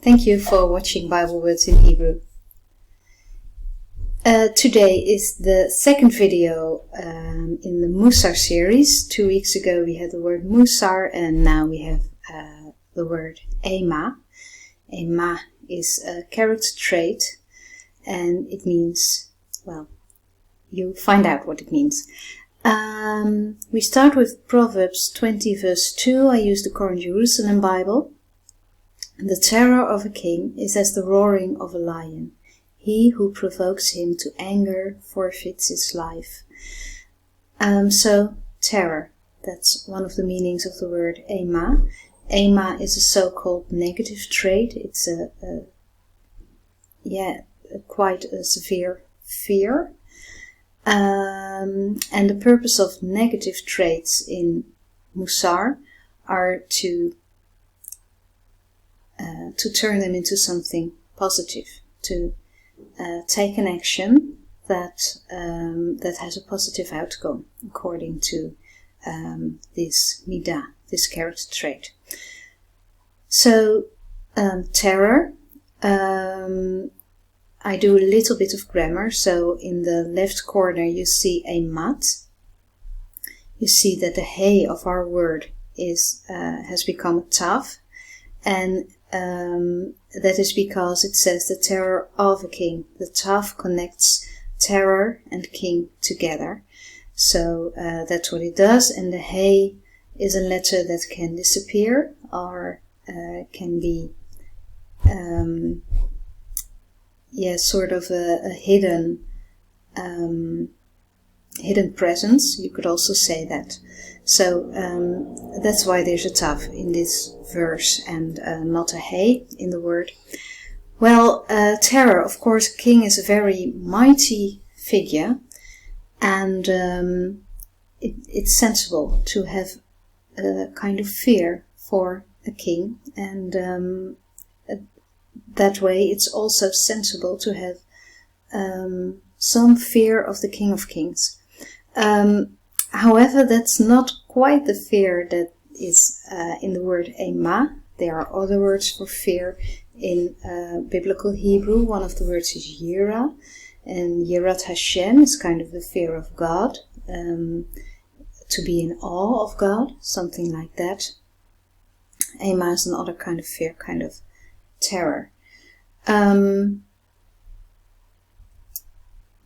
Thank you for watching Bible Words in Hebrew. Today is the second video in the Mussar-series. 2 weeks ago we had the word Mussar and now we have the word eimah. Eimah is a character trait and it means, well, you find out what it means. We start with Proverbs 20 verse 2. I use the Current Jerusalem Bible. The terror of a king is as the roaring of a lion. He who provokes him to anger forfeits his life. So, terror. That's one of the meanings of the word eimah. Eimah is a so-called negative trait. It's quite a severe fear. And the purpose of negative traits in Mussar are to turn them into something positive, to take an action that has a positive outcome, according to this midah, this character trait. So, terror. I do a little bit of grammar. So, in the left corner you see a mat. You see that the hey of our word has become a tav, and that is because it says the terror of a king. The tav connects terror and king together. So that's what it does. And the hey is a letter that can disappear or can be sort of a hidden presence. You could also say that. So that's why there's a tav in this verse and not a hey in the word. Well, terror, of course, a king is a very mighty figure, and it's sensible to have a kind of fear for a king, and that way it's also sensible to have some fear of the King of Kings. However, that's not quite the fear that is in the word eimah. There are other words for fear in biblical Hebrew. One of the words is yira, and yirat Hashem is kind of the fear of God, to be in awe of God, something like that. Eimah is another kind of fear, kind of terror.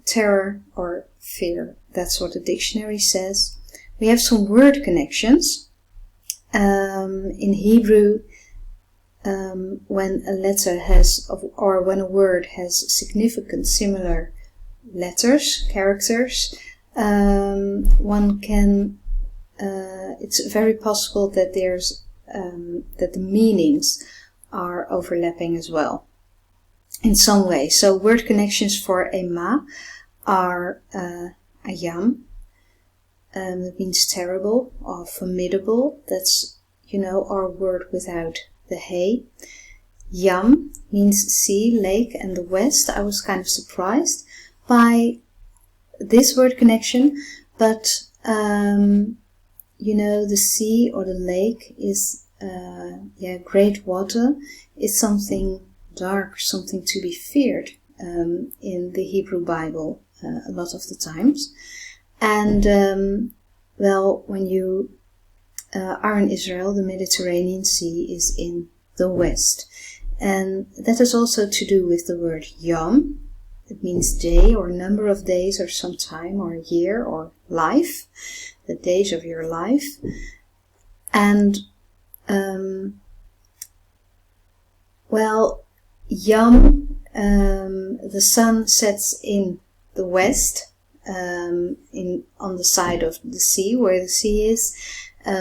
Terror or fear, that's what the dictionary says. We have some word connections. In Hebrew, when a letter has, or when a word has significant similar letters, characters, one can, it's very possible that that the meanings are overlapping as well in some way. So word connections for eimah are ayam, that means terrible or formidable. That's, our word without the hey. Yam means sea, lake, and the west. I was kind of surprised by this word connection, but the sea or the lake is great water is something dark, something to be feared in the Hebrew Bible a lot of the times. And when you are in Israel, the Mediterranean Sea is in the west, and that has also to do with the word yom. It means day or number of days or some time or year or life, the days of your life. And yom, the sun sets in the west, on the side of the sea, where the sea is.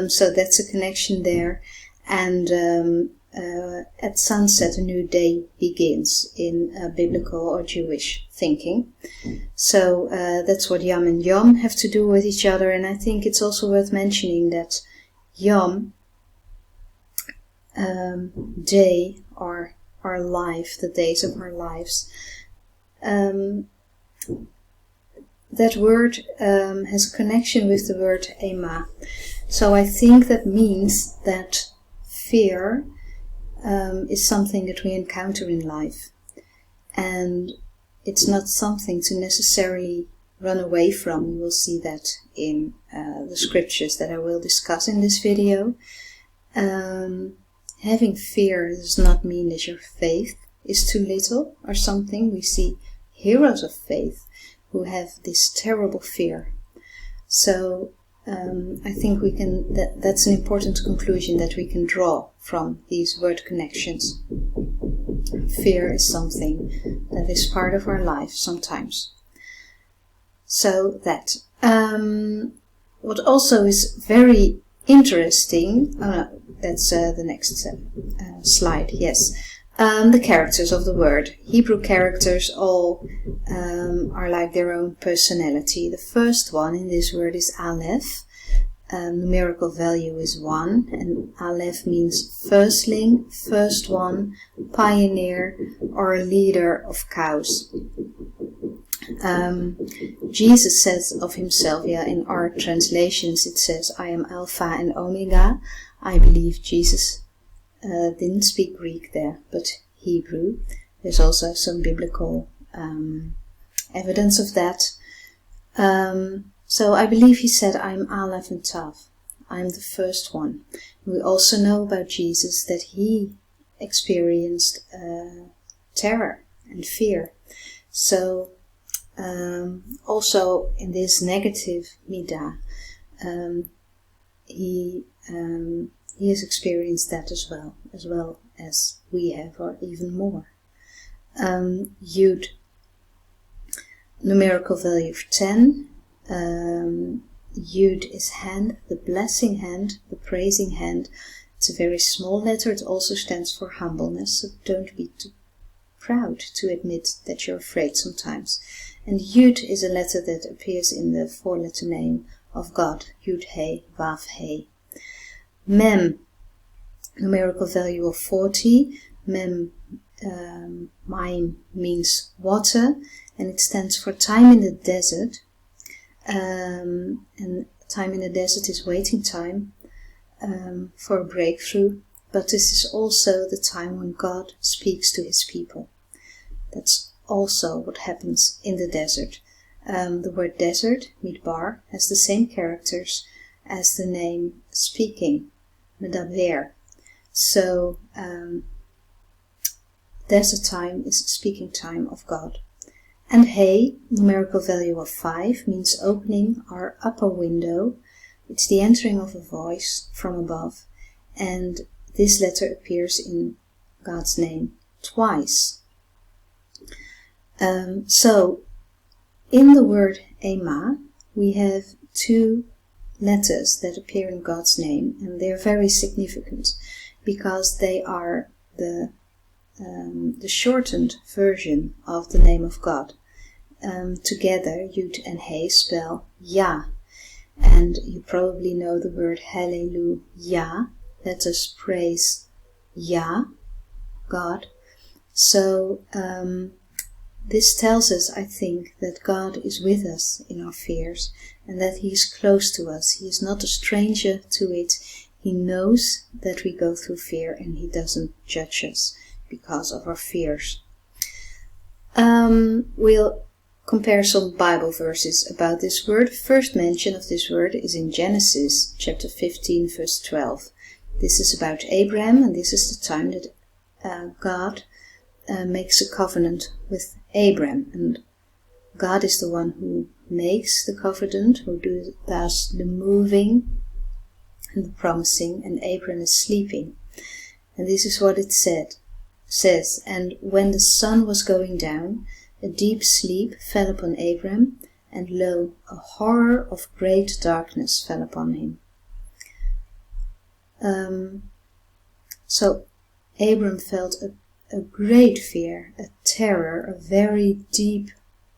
So that's a connection there. And at sunset, a new day begins in biblical or Jewish thinking. So that's what yom and yom have to do with each other. And I think it's also worth mentioning that yom, day, or our life, the days of our lives, that word has a connection with the word eimah. So I think that means that fear is something that we encounter in life, and it's not something to necessarily run away from. We will see that in the scriptures that I will discuss in this video. Having fear does not mean that your faith is too little or something. We see heroes of faith who have this terrible fear. So I think we can. That's an important conclusion that we can draw from these word connections. Fear is something that is part of our life sometimes. So that. What also is very interesting. That's the next slide. Yes. The characters of the word. Hebrew characters all are like their own personality. The first one in this word is Aleph. Numerical value is 1, and Aleph means firstling, first one, pioneer, or a leader of cows. Jesus says of himself, in our translations it says, I am Alpha and Omega. I believe Jesus didn't speak Greek there, but Hebrew. There's also some biblical evidence of that. So I believe he said, I'm Aleph and Tav. I'm the first one. We also know about Jesus that he experienced terror and fear. So also in this negative midah, he has experienced that as well as we have, or even more. Yud, numerical value of 10. Yud is hand, the blessing hand, the praising hand. It's a very small letter. It also stands for humbleness, so don't be too proud to admit that you're afraid sometimes. And Yud is a letter that appears in the 4-letter name of God, Yud He Vav He. Mem, numerical value of 40. Mem, Maim means water, and it stands for time in the desert. And time in the desert is waiting time for a breakthrough, but this is also the time when God speaks to his people. That's also what happens in the desert. The word desert, midbar, has the same characters as the name speaking, medaber. So desert time is speaking time of God. And He, numerical value of 5, means opening our upper window. It's the entering of a voice from above. And this letter appears in God's name twice. So, in the word eimah, we have 2 letters that appear in God's name, and they're very significant because they are the shortened version of the name of God. Together, Yud and He spell Yah, and you probably know the word Hallelujah. Let us praise Yah, God. So this tells us, I think, that God is with us in our fears and that he is close to us. He is not a stranger to it. He knows that we go through fear and he doesn't judge us because of our fears. We'll compare some Bible verses about this word. First mention of this word is in Genesis chapter 15 verse 12. This is about Abraham, and this is the time that God makes a covenant with Abraham, and God is the one who makes the covenant, who does the moving and the promising, and Abraham is sleeping. And this is what it says, and when the sun was going down, a deep sleep fell upon Abraham, and lo, a horror of great darkness fell upon him. So Abram felt a great fear, a terror, a very deep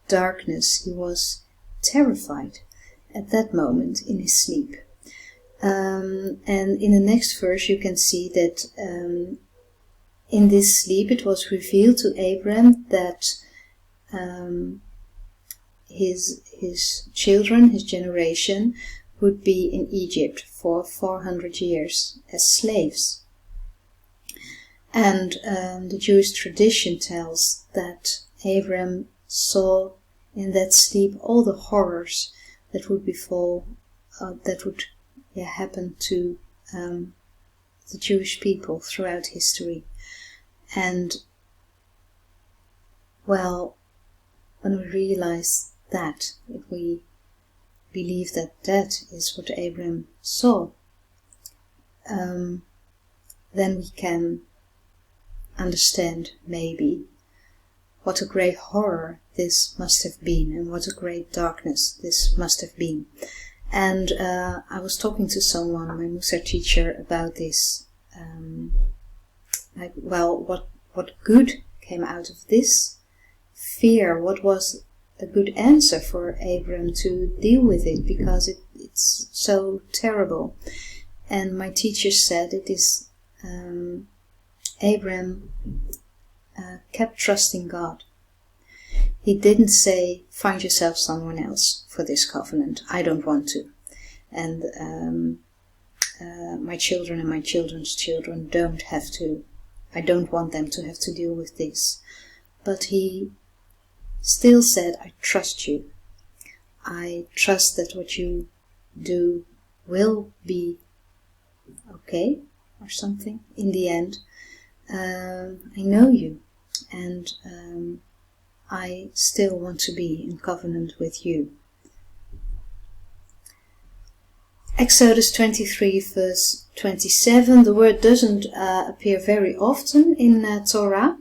darkness. He was terrified at that moment in his sleep. And in the next verse you can see that in this sleep it was revealed to Abram that his children, his generation, would be in Egypt for 400 years as slaves. And the Jewish tradition tells that Abraham saw in that sleep all the horrors that would befall, happen to the Jewish people throughout history. And, well, when we realize that, if we believe that that is what Abraham saw, then we can understand maybe what a great horror this must have been, and what a great darkness this must have been. And I was talking to someone, my Mussar teacher, about this. What good came out of this fear? What was a good answer for Abraham to deal with it? Because it's so terrible. And my teacher said it is Abraham kept trusting God. He didn't say, find yourself someone else for this covenant. I don't want to. And my children and my children's children don't have to. I don't want them to have to deal with this. But he still said, I trust you. I trust that what you do will be okay, or something, in the end. I know you, and I still want to be in covenant with you. Exodus 23 verse 27, the word doesn't appear very often in Torah,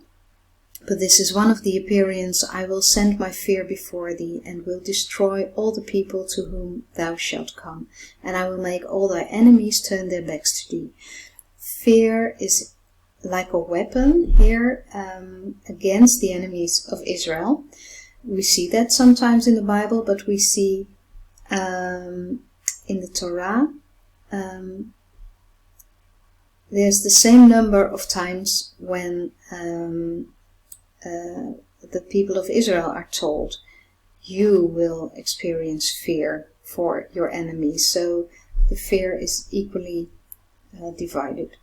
but this is one of the appearances. I will send my fear before thee, and will destroy all the people to whom thou shalt come, and I will make all thy enemies turn their backs to thee. Fear is like a weapon here against the enemies of Israel. We see that sometimes in the Bible, but we see in the Torah there's the same number of times when the people of Israel are told, you will experience fear for your enemies. So the fear is equally divided,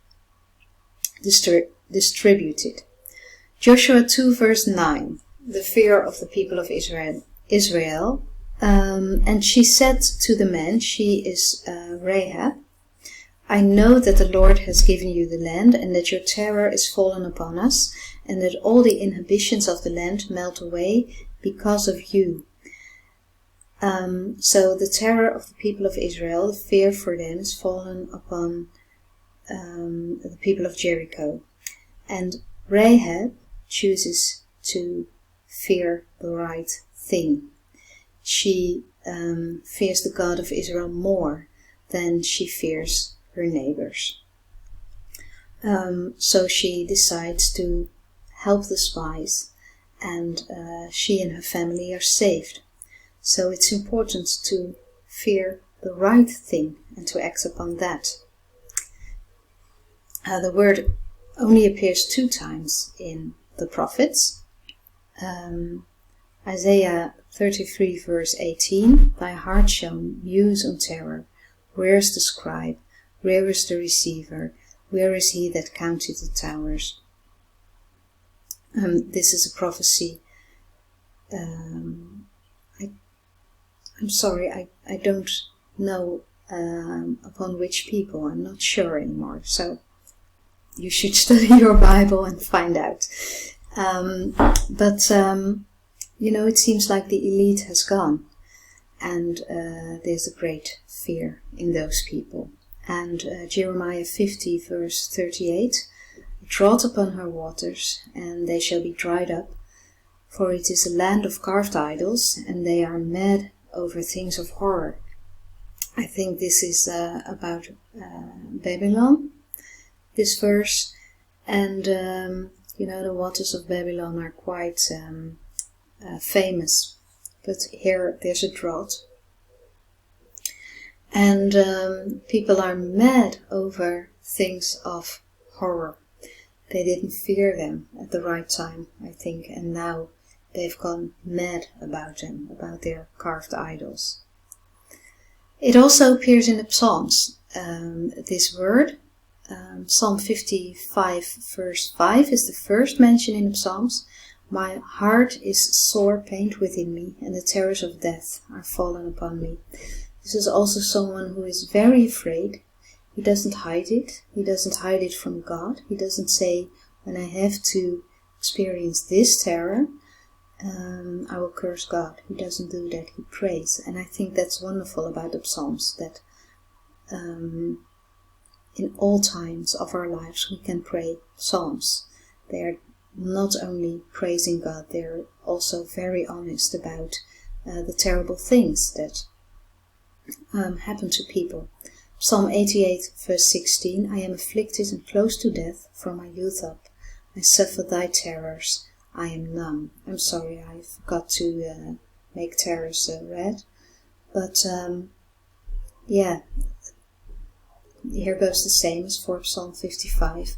distributed. Joshua 2 verse 9, the fear of the people of Israel. And she said to the man, she is Rahab, I know that the Lord has given you the land, and that your terror is fallen upon us, and that all the inhibitions of the land melt away because of you. So the terror of the people of Israel, the fear for them, is fallen upon the people of Jericho. And Rahab chooses to fear the right thing. She fears the God of Israel more than she fears her neighbors. So she decides to help the spies, and she and her family are saved. So it's important to fear the right thing and to act upon that. The word only appears 2 times in the prophets. Isaiah 33 verse 18, thy heart shall muse on terror. Where is the scribe? Where is the receiver? Where is he that counted the towers? This is a prophecy. I'm sorry, I don't know upon which people. I'm not sure anymore. So you should study your Bible and find out. You know, it seems like the elite has gone, and there's a great fear in those people. And Jeremiah 50 verse 38, trod upon her waters, and they shall be dried up, for it is a land of carved idols, and they are mad over things of horror. I think this is about Babylon, this verse, and you know, the waters of Babylon are quite famous, but here there's a drought. And people are mad over things of horror. They didn't fear them at the right time, I think, and now they've gone mad about them, about their carved idols. It also appears in the Psalms, this word, Psalm 55 verse 5 is the first mention in the Psalms. My heart is sore pained within me, and the terrors of death are fallen upon me. This is also someone who is very afraid. He doesn't hide it. He doesn't hide it from God. He doesn't say, when I have to experience this terror, I will curse God. He doesn't do that. He prays. And I think that's wonderful about the Psalms, that in all times of our lives we can pray psalms. They are not only praising God, they are also very honest about the terrible things that happen to people. Psalm 88 verse 16, I am afflicted and close to death from my youth up. I suffer thy terrors. I am numb. I'm sorry, I forgot to make terrors red. But yeah, here goes the same as for Psalm 55.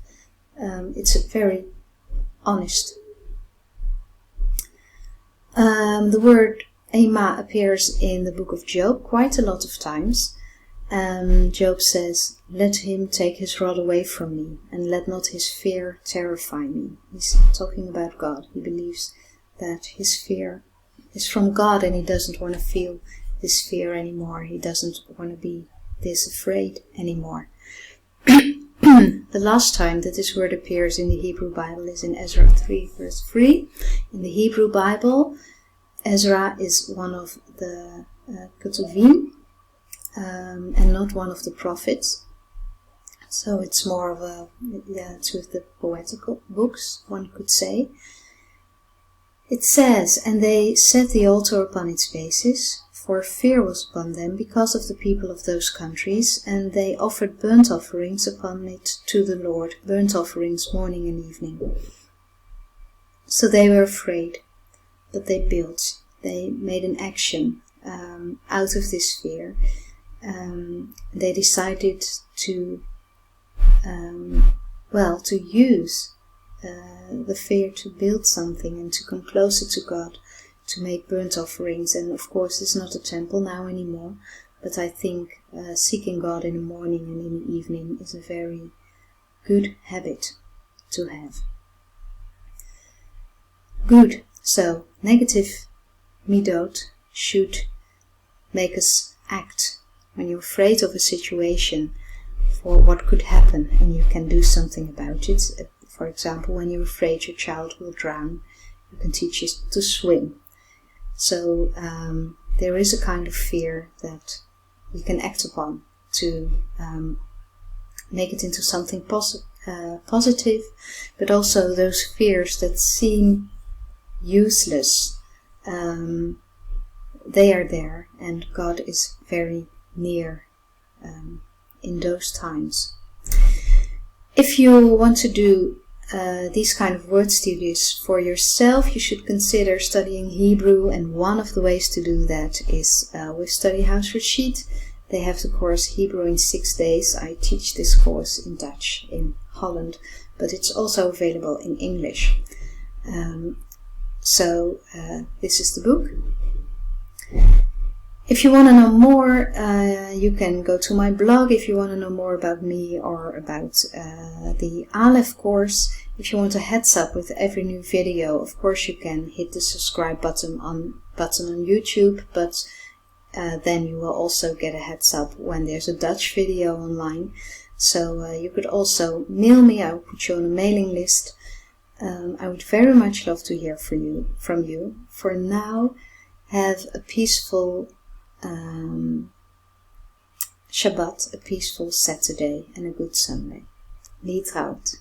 It's very honest. The word eimah appears in the book of Job quite a lot of times. Job says, let him take his rod away from me, and let not his fear terrify me. He's talking about God. He believes that his fear is from God, and he doesn't want to feel this fear anymore. He doesn't want to be this afraid anymore. The last time that this word appears in the Hebrew Bible is in Ezra 3 verse 3. In the Hebrew Bible, Ezra is one of the Ketuvim, and not one of the prophets. So it's more of a, two of the poetical books, one could say. It says, and they set the altar upon its basis, for fear was upon them because of the people of those countries, and they offered burnt offerings upon it to the Lord, burnt offerings morning and evening. So they were afraid, but they built. They made an action out of this fear. They decided to use the fear to build something and to come closer to God, to make burnt offerings. And of course it's not a temple now anymore, but I think seeking God in the morning and in the evening is a very good habit to have. Good. So negative midot should make us act. When you're afraid of a situation for what could happen and you can do something about it. For example, when you're afraid your child will drown, you can teach it to swim. So there is a kind of fear that we can act upon to make it into something positive, but also those fears that seem useless, they are there, and God is very near in those times. If you want to do these kind of word studies for yourself, you should consider studying Hebrew, and one of the ways to do that is with Study House Rashid. They have the course Hebrew in 6 days. I teach this course in Dutch in Holland, but it's also available in English. This is the book. If you want to know more, you can go to my blog if you want to know more about me or about the Aleph course. If you want a heads up with every new video, of course you can hit the subscribe button on YouTube, but then you will also get a heads up when there's a Dutch video online. So you could also mail me. I will put you on a mailing list. I would very much love to hear from you. For now, have a peaceful Shabbat, a peaceful Saturday, and a good Sunday. Litraut.